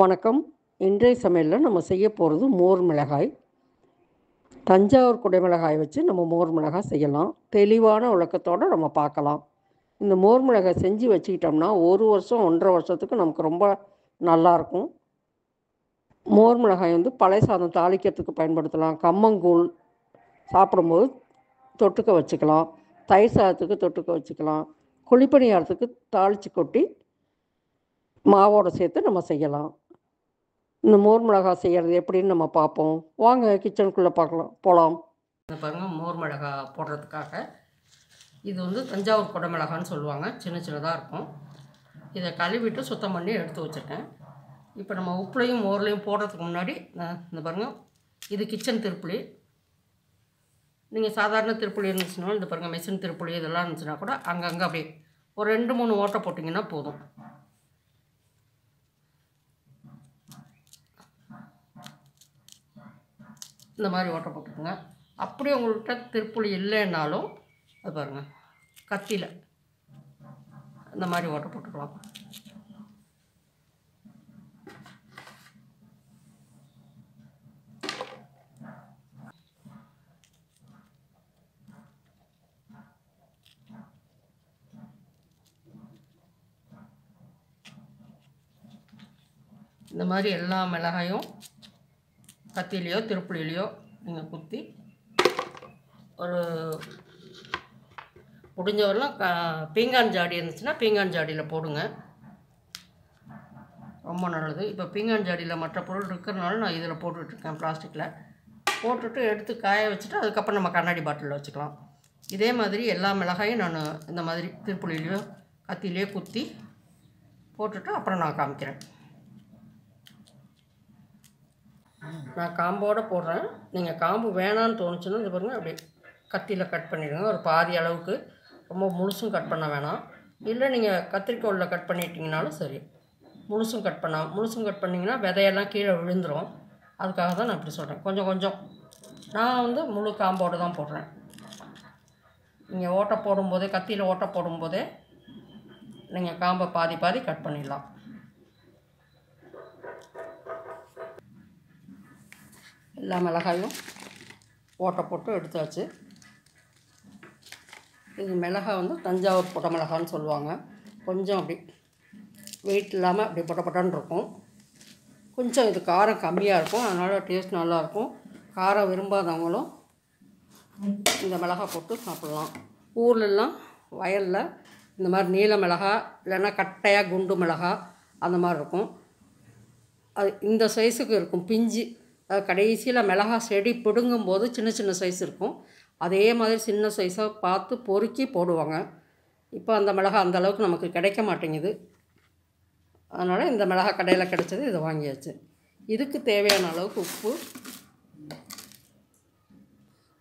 வணக்கம். இன்றைய சமையலில் நம்ம செய்ய போகிறது மோர் மிளகாய். தஞ்சாவூர் குடைமிளகாய் வச்சு நம்ம மோர் மிளகாய் செய்யலாம். தெளிவான விளக்கத்தோடு நம்ம பார்க்கலாம். இந்த மோர் மிளகாய் செஞ்சு வச்சுக்கிட்டோம்னா 1 வருஷம் 1.5 வருஷத்துக்கு நமக்கு ரொம்ப நல்லாயிருக்கும். மோர் மிளகாய் பழைய சாதம் தாளிக்கிறதுக்கு பயன்படுத்தலாம். கம்மங்கூழ் சாப்பிடும்போது தொட்டுக்க வச்சுக்கலாம். தயிர் சாதத்துக்கு தொட்டுக்க வச்சுக்கலாம். குழிப்பணியாரத்துக்கு தாளித்து கொட்டி மாவோடு சேர்த்து நம்ம செய்யலாம். இந்த மோர் மிளகாய் செய்கிறது எப்படின்னு நம்ம பார்ப்போம். வாங்க கிச்சனுக்குள்ளே போகலாம். பாருங்கள், மோர் மிளகாய் போடுறதுக்காக இது தஞ்சாவூர் குடை மிளகான்னு சொல்லுவாங்க. சின்ன சின்னதாக இருக்கும். இதை கழுவிட்டு சுத்தம் பண்ணி எடுத்து வச்சுருக்கேன். இப்போ நம்ம உப்புலையும் மோர்லையும் போடுறதுக்கு முன்னாடி இந்த பாருங்கள், இது கிச்சன் திருப்புளி. நீங்கள் சாதாரண திருப்புளி இருந்துச்சுனாலும் இந்த பாருங்கள், மெஷின் திருப்புளி இதெல்லாம் இருந்துச்சுன்னா கூட அங்கங்கே அப்படியே ஒரு 2-3 ஓட்டை போட்டிங்கன்னா போதும். இந்த மாதிரி ஓட்டை போட்டுக்கோங்க. அப்படியே உங்கள்கிட்ட திருப்புளி இல்லைன்னாலும் அது பாருங்கள், கத்தியில் இந்த மாதிரி ஓட்டை போட்டுக்கலாம். இந்த மாதிரி எல்லா மிளகாயும் கத்திலையோ திருப்புளிலையோ நீங்கள் குத்தி ஒரு முடிஞ்சவரெலாம் பீங்கான் ஜாடி இருந்துச்சுன்னா பீங்கான் ஜாடியில் போடுங்க, ரொம்ப நல்லது. இப்போ பீங்கான் ஜாடியில் மற்ற பொருள் இருக்கிறனால நான் இதில் போட்டுட்ருக்கேன், பிளாஸ்டிக்கில் போட்டுட்டு எடுத்து காய வச்சுட்டு அதுக்கப்புறம் நம்ம கண்ணாடி பாட்டிலில் வச்சுக்கலாம். இதே மாதிரி எல்லா மிளகாயும் நான் இந்த மாதிரி திருப்புளிலையோ கத்திலையோ குத்தி போட்டுட்டு அப்புறம் நான் காமிக்கிறேன். நான் காம்போடு போடுறேன். நீங்கள் காம்பு வேணான்னு தோணுச்சுன்னா இது பாருங்கள், அப்படியே கத்தியில் கட் பண்ணிடுங்க. ஒரு பாதி அளவுக்கு, ரொம்ப முழுசும் கட் பண்ண வேணாம். இல்லை நீங்கள் கத்திரிக்கோலில் கட் பண்ணிட்டீங்கனாலும் சரி. முழுசும் கட் பண்ணிங்கன்னா விதையெல்லாம் கீழே விழுந்துடும். அதுக்காக தான் நான் இப்படி சொல்கிறேன். கொஞ்சம் கொஞ்சம் நான் முழு காம்போடு தான் போடுறேன். நீங்கள் ஓட்டை போடும்போதே, கத்தியில் ஓட்டை போடும்போதே நீங்கள் காம்பை பாதி பாதி கட் பண்ணிடலாம். எல்லா மிளகாயும் ஓட்டை போட்டு எடுத்தாச்சு. இது மிளகாய் தஞ்சாவூர் குடை மிளகான்னு சொல்லுவாங்க. கொஞ்சம் அப்படி வெயிட் இல்லாமல் அப்படி பொட்டன்னு இருக்கும். கொஞ்சம் இது காரம் கம்மியாக இருக்கும், அதனால் டேஸ்ட் நல்லாயிருக்கும். காரம் விரும்பாதவங்களும் இந்த மிளகாய் போட்டு சாப்பிட்லாம். ஊர்லெலாம் வயலில் இந்த மாதிரி நீல மிளகாய் இல்லைன்னா கட்டையாக குண்டு மிளகாய் அந்த மாதிரி இருக்கும். அது இந்த சைஸுக்கு இருக்கும், பிஞ்சு. கடைசியில் மிளகாய் செடி பிடுங்கும்போது சின்ன சின்ன சைஸ் இருக்கும். அதே மாதிரி சின்ன சைஸாக பார்த்து பொறுக்கி போடுவாங்க. இப்போ அந்த மிளகாய் அந்தளவுக்கு நமக்கு கிடைக்க மாட்டேங்குது. அதனால் இந்த மிளகாய் கடையில் கிடைச்சது, இதை வாங்கியாச்சு. இதுக்கு தேவையான அளவுக்கு உப்பு,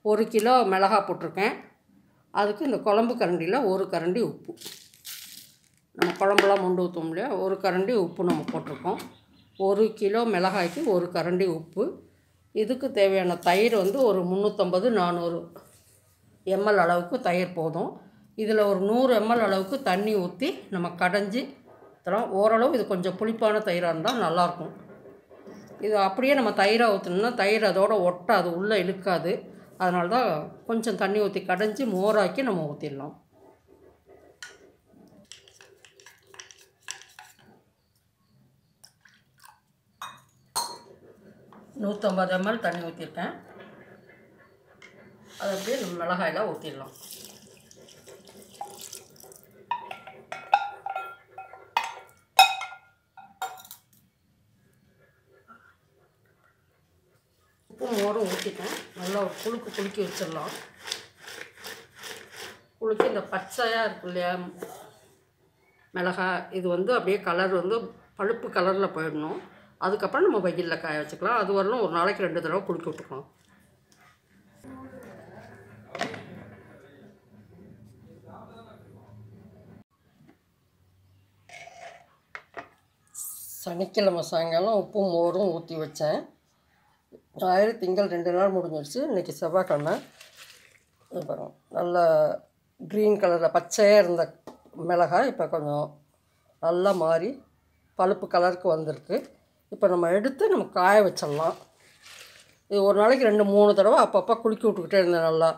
1 கிலோ மிளகாய் போட்டிருக்கேன். அதுக்கு இந்த குழம்பு கரண்டியில் 1 கரண்டி உப்பு. நம்ம குழம்புலாம் மொண்டு ஊற்றோம் இல்லையா, 1 கரண்டி உப்பு நம்ம போட்டிருக்கோம். 1 கிலோ மிளகாய்க்கு 1 கரண்டி உப்பு. இதுக்கு தேவையான தயிர் ஒரு 350-400 ml அளவுக்கு தயிர் போதும். இதில் ஒரு 100 ml அளவுக்கு தண்ணி ஊற்றி நம்ம கடைஞ்சி தரோம். ஓரளவு இது கொஞ்சம் புளிப்பான தயிராக இருந்தால் நல்லாயிருக்கும். இது அப்படியே நம்ம தயிராக ஊற்றணும்னா தயிர் அதோடு ஒட்டாது, உள்ளே இழுக்காது. அதனால தான் கொஞ்சம் தண்ணி ஊற்றி கடைஞ்சி மோராக்கி நம்ம ஊற்றிடலாம். $150 ml தண்ணி ஊற்றிருக்கேன். அதை அப்படியே நம்ம மிளகாயெல்லாம் ஊற்றிடலாம். உப்பு மோரும் ஊற்றிட்டேன். நல்லா ஒரு குலுக்கி வச்சிடலாம். குலுக்கி இந்த பச்சையாக இருக்கு இல்லையா மிளகாய், இது அப்படியே கலர் பழுப்பு கலரில் போயிடணும். அதுக்கப்புறம் நம்ம வெயிலில் காய வச்சுக்கலாம். அது வரலும் ஒரு நாளைக்கு 2 தடவை குலுக்கி விட்டுக்கலாம். சனிக்கிழமை சாயங்காலம் உப்பு மோரும் ஊற்றி வச்சேன். ஞாயிறு திங்கள் 2 நாள் முடிஞ்சிடுச்சு. இன்றைக்கி செவ்வாய்க்கிழமை. பாருங்கள், நல்ல க்ரீன் கலரில் பச்சையாக இருந்த மிளகாய் இப்போ கொஞ்சம் நல்லா மாறி பழுப்பு கலருக்கு வந்திருக்கு. இப்போ நம்ம எடுத்து நம்ம காய வச்சிடலாம். இது ஒரு நாளைக்கு 2-3 தடவை அப்பப்போ குலுக்கி விட்டுக்கிட்டே இருந்தேன் நல்லா.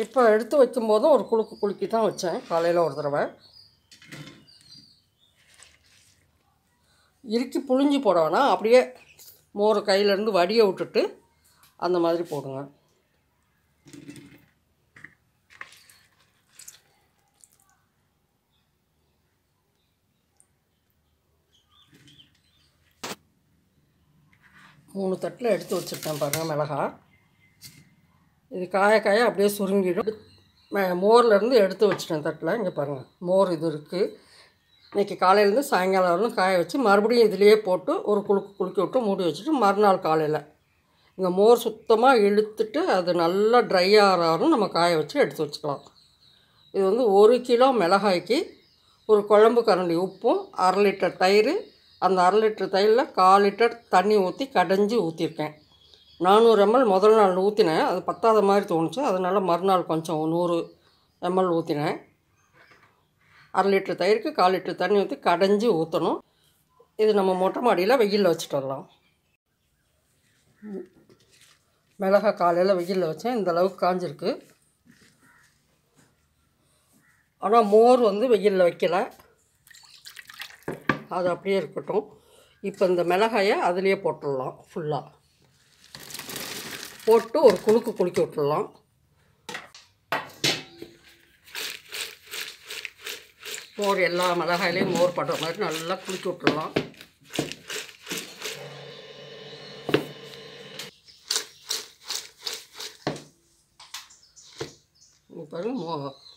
இப்போ எடுத்து வைக்கும்போதும் ஒரு குலுக்கி தான் வச்சேன். காலையில் ஒரு தடவை இறுக்கி புழிஞ்சி போட வேணாம், அப்படியே மோர் கையிலேருந்து வடியை விட்டுட்டு அந்த மாதிரி போடுங்க. மூணு தட்டில் எடுத்து வச்சுருக்கேன் பாருங்கள் மிளகாய். இது காய அப்படியே சுருங்கிடும். மோர்லேருந்து எடுத்து வச்சுட்டேன் தட்டில். இங்கே பாருங்கள் மோர் இது இருக்குது. இன்றைக்கி காலையிலேருந்து சாயங்காலம் வரலும் காய வச்சு மறுபடியும் இதிலையே போட்டு ஒரு குலுக்கி விட்டு மூடி வச்சுட்டு மறுநாள் காலையில் இங்கே மோர் சுத்தமாக இழுத்துட்டு அது நல்லா ட்ரை ஆகிறாரும் நம்ம காய வச்சு எடுத்து வச்சுக்கலாம். இது வந்து 1 கிலோ மிளகாய்க்கு ஒரு குழம்பு கரண்டி உப்பும் 1/2 லிட்டர் தயிர், அந்த 1/2 லிட்டர் தயிரில் 1/4 லிட்டர் தண்ணி ஊற்றி கடைஞ்சி ஊற்றிருக்கேன். 400 ml முதல் நாள் ஊற்றினேன், அது பத்தாத மாதிரி தோணுச்சு. அதனால் மறுநாள் கொஞ்சம் 100 ml ஊற்றினேன். 1/2 லிட்டர் தயிருக்கு 1/4 லிட்டர் தண்ணி ஊற்றி கடைஞ்சி ஊற்றணும். இது நம்ம மொட்டை மாடியில் வெயிலில் வச்சுட்டு வரலாம். மிளகாய் காலையில் வெயிலில் வச்சேன், இந்த அளவுக்கு காஞ்சிருக்கு. ஆனால் மோர் வந்து வெயிலில் வைக்கலை, அது அப்படியே இருக்கட்டும். இப்போ இந்த மிளகாயை அதுலேயே போட்டுடலாம். ஃபுல்லாக போட்டு ஒரு குலுக்கி விட்டுடலாம். மோர் எல்லா மிளகாயிலையும் மோர் படுற மாதிரி நல்லா குலுக்கி விட்டுடலாம். பாருங்க,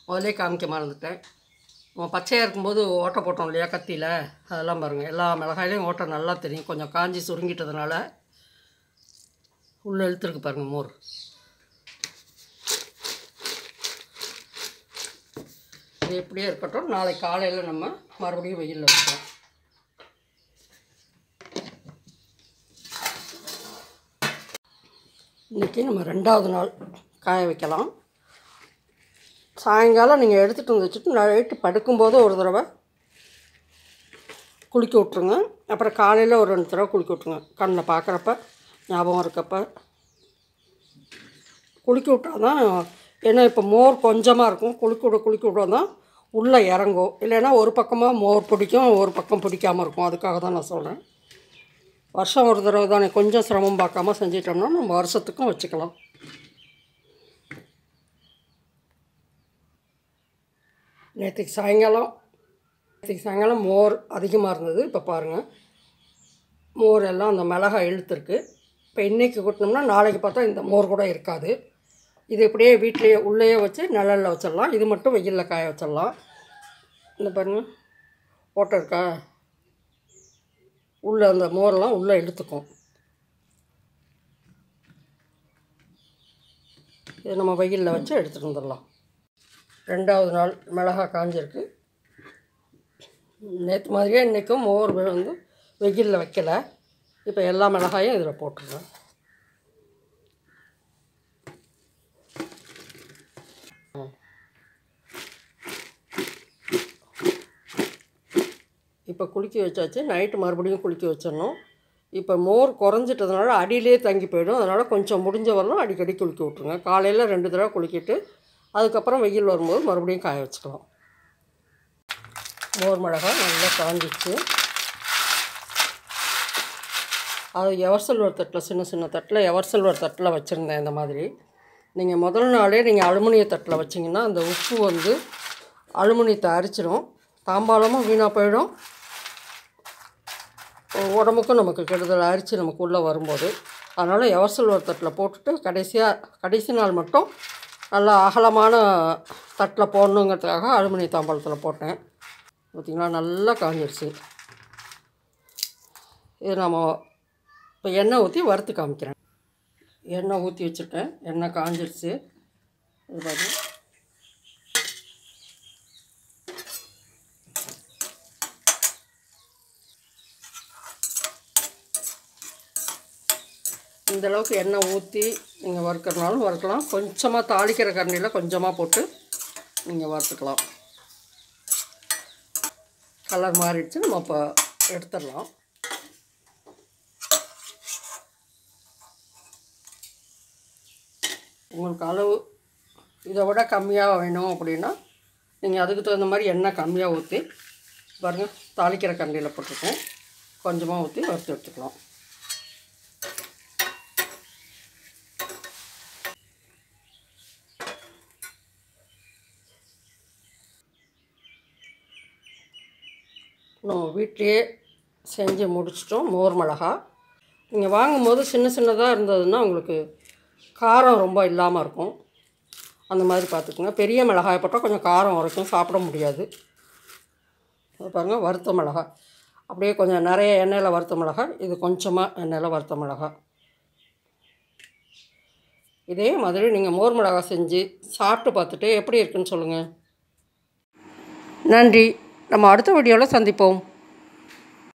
முதலே காமிக்க மறந்துட்டேன். பச்சையாக இருக்கும்போது ஓட்டை போட்டோம் இல்லையா கத்தியில், அதெல்லாம் பாருங்கள் எல்லா மிளகாயிலையும் ஓட்டை நல்லா தெரியும். கொஞ்சம் காஞ்சி சுருங்கிட்டதுனால உள்ளே இழுத்துருக்கு பாருங்கள் மோர். இது எப்படியே இருக்கட்டும். நாளைக்கு காலையில் நம்ம மறுபடியும் வெயிலில் வைக்கலாம். இன்றைக்கி நம்ம 2வது நாள் காய வைக்கலாம். சாயங்காலம் நீங்கள் எடுத்துகிட்டு வந்து வச்சுட்டு நைட்டு படுக்கும்போது ஒரு தடவை குலுக்கி விட்ருங்க. அப்புறம் காலையில் ஒரு 2 தடவை குலுக்கி விட்ருங்க. கண்ணில் பார்க்குறப்ப ஞாபகம் இருக்கப்போ குலுக்கி விட்டால் தான். ஏன்னா இப்போ மோர் கொஞ்சமாக இருக்கும், குலுக்கி விட தான் உள்ளே இறங்கும். இல்லைன்னா ஒரு பக்கமாக மோர் பிடிக்கும், ஒரு பக்கம் பிடிக்காமல் இருக்கும். அதுக்காக தான் நான் சொல்கிறேன். வருஷம் ஒரு தடவை தானே, கொஞ்சம் சிரமம் பார்க்காம செஞ்சிட்டோம்னா நம்ம வருஷத்துக்கும் வச்சுக்கலாம். நேற்றுக்கு சாயங்காலம் மோர் அதிகமாக இருந்தது. இப்போ பாருங்கள் மோர் எல்லாம் அந்த மிளகாய் இழுத்துருக்கு. இப்போ இன்றைக்கி கொட்டினோம்னா நாளைக்கு பார்த்தா இந்த மோர் கூட இருக்காது. இது இப்படியே வீட்டிலையே உள்ளேயே வச்சு நிழலில் வச்சிடலாம். இது மட்டும் வெயிலில் காய வச்சிடலாம். இந்த பாருங்கள் ஓட்டை இருக்கா, உள்ளே அந்த மோரெல்லாம் உள்ளே இழுத்துக்கும். இது நம்ம வெயிலில் வச்சு எடுத்துகிட்டு வந்துடலாம். 2வது நாள் மிளகாய் காஞ்சிருக்கு. நேற்று மாதிரியே இன்றைக்கும் மோர் வந்து வெயிலில் வைக்கலை. இப்போ எல்லா மிளகாயும் இதில் போட்டுருவேன். இப்போ குலுக்கி வச்சாச்சு. நைட்டு மறுபடியும் குலுக்கி வச்சிடணும். இப்போ மோர் குறைஞ்சிட்டதுனால அடியிலே தங்கி போயிடும். அதனால் கொஞ்சம் முடிஞ்ச வரலாம் அடிக்கடி குலுக்கி விட்ருங்க. காலையில் 2 தடவை குலுக்கிட்டு அதுக்கப்புறம் வெயில் வரும்போது மறுபடியும் காய வச்சுக்கலாம். மோர் மிளகாய் நல்லா காஞ்சிச்சு. அது எவர்சில்வர் தட்டில், சின்ன தட்டில் எவர்சில்வர் தட்டில் வச்சுருந்தேன். இந்த மாதிரி நீங்கள் முதல் நாளே நீங்கள் அலுமினிய தட்டில் வச்சிங்கன்னா அந்த உப்பு வந்து அலுமினியத்தை அரிச்சிடும். தாம்பாளமும் வீணாக போயிடும், உடம்புக்கும் நமக்கு கெடுதல், அரிச்சு நமக்கு உள்ளே வரும்போது. அதனால் எவர்சில்வர் தட்டில் போட்டுட்டு கடைசி நாள் மட்டும் நல்லா அகலமான தட்டில் போடணுங்கிறதுக்காக அலுமினிய தாம்பாளத்தில் போட்டேன். பார்த்திங்களா நல்லா காஞ்சிடுச்சு. இது நம்ம இப்போ எண்ணெய் ஊற்றி வறுத்து காமிக்கிறேன். எண்ணெய் ஊற்றி வச்சுருக்கேன், எண்ணெய் காஞ்சிடுச்சு. இது பாருங்க, இந்தளவுக்கு எண்ணெய் ஊற்றி நீங்கள் வறுக்கிறனாலும் வறுக்கலாம். கொஞ்சமாக தாளிக்கிற கரண்டியில் கொஞ்சமாக போட்டு நீங்கள் வறுத்துக்கலாம். கலர் மாறிடுச்சு, நம்ம இப்போ எடுத்துடலாம். உங்களுக்கு அளவு இதை விட கம்மியாக வேணும் அப்படின்னா நீங்கள் அதுக்கு தகுந்த மாதிரி எண்ணெய் கம்மியாக ஊற்றி பாருங்கள், தாளிக்கிற கண்டியில் போட்டுருக்கோம், கொஞ்சமாக ஊற்றி வறுத்து எடுத்துக்கலாம். நம்ம வீட்டிலையே செஞ்சு முடிச்சிட்டோம் மோர் மிளகா. நீங்கள் வாங்கும்போது சின்ன சின்னதாக இருந்ததுன்னா உங்களுக்கு காரம் ரொம்ப இல்லாமல் இருக்கும். அந்த மாதிரி பார்த்துக்குங்க. பெரிய மிளகாய் போட்டால் கொஞ்சம் காரம் வரைக்கும் சாப்பிட முடியாது. பாருங்கள், வறுத்த மிளகாய் அப்படியே கொஞ்சம் நிறைய எண்ணெயில் வறுத்த மிளகாய், இது கொஞ்சமாக எண்ணெயில் வறுத்த மிளகாய். இதே மாதிரி நீங்கள் மோர் மிளகாய் செஞ்சு சாப்பிட்டு பார்த்துட்டு எப்படி இருக்குன்னு சொல்லுங்கள். நன்றி. நம்ம அடுத்த வீடியோவில் சந்திப்போம்.